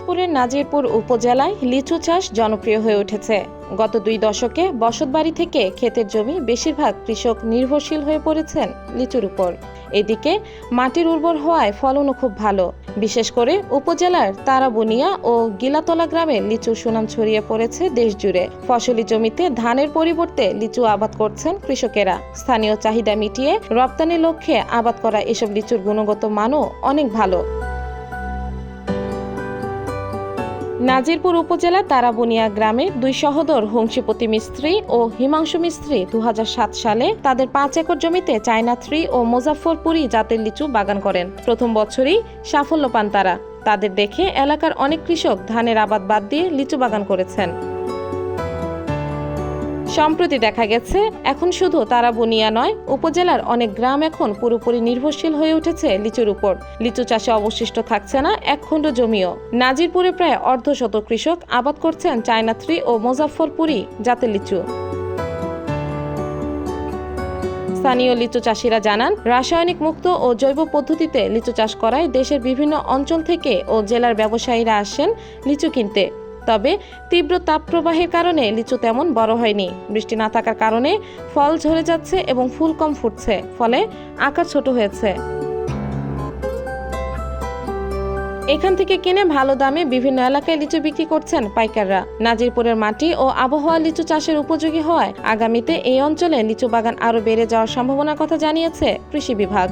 দিনাজপুরের নাজিরপুর উপজেলায় লিচু চাষ জনপ্রিয় হয়ে উঠেছে। গত 2 দশকে বসতবাড়ি থেকে ক্ষেতের জমি বেশিরভাগ কৃষক নির্ভরশীল হয়ে পড়েছেন লিচুর উপর। এদিকে মাটির উর্বর হওয়ায় ফলনও খুব ভালো। বিশেষ করে উপজেলার তারাবুনিয়া ও গিলাতলা গ্রামে লিচুর সুনাম ছড়িয়ে পড়েছে দেশ জুড়ে। ফসলি জমিতে ধানের পরিবর্তে লিচু আবাদ করছেন কৃষকেরা। স্থানীয় চাহিদা মিটিয়ে রপ্তানির লক্ষ্যে আবাদ করা এসব লিচুর গুণগত মানও অনেক ভালো। নাজিরপুর উপজেলা তারাবুনিয়া গ্রামের 2 সহোদর হংসীপতি মিস্ত্রি ও হিমাংশু মিস্ত্রি 2007 সালে তাদের 5 একর জমিতে চায়না 3 ও মুজাফফরপুরি জাতের লিচু বাগান করেন। প্রথম বছরই সাফল্য পান তারা। তাদের দেখে এলাকার অনেক কৃষক ধানের আবাদ বাদ দিয়ে লিচু বাগান করেছেন। সম্প্রতি দেখা গেছে এখন শুধু তারাবুনিয়া নয়, উপজেলার অনেক গ্রাম এখন পুরোপুরি নির্ভরশীল হয়ে উঠেছে লিচুর উপর। লিচু চাষে অবশিষ্ট থাকছে না এক খণ্ড জমিও। নাজিরপুরে প্রায় অর্ধশত কৃষক আবাদ করছেন চায়না 3 ও মুজাফফরপুরি জাতের লিচু। স্থানীয় লিচু চাষিরা জানান, রাসায়নিক মুক্ত ও জৈব পদ্ধতিতে লিচু চাষ করায় দেশের বিভিন্ন অঞ্চল থেকে ও জেলার ব্যবসায়ীরা আসেন লিচু কিনতে। তবে তীব্র তাপপ্রবাহের কারণে লিচু তেমন বড় হয়নি। বৃষ্টি না থাকার কারণে ফল ঝরে যাচ্ছে এবং ফুল কম ফুটছে, ফলে আকার ছোট হয়েছে। এখান থেকে কিনে ভালো দামে বিভিন্ন এলাকায় লিচু বিক্রি করছেন পাইকাররা। নাজিরপুরের মাটি ও আবহাওয়া লিচু চাষের উপযোগী হওয়ায় আগামীতে এই অঞ্চলে লিচু বাগান আরও বেড়ে যাওয়ার সম্ভাবনার কথা জানিয়েছে কৃষি বিভাগ।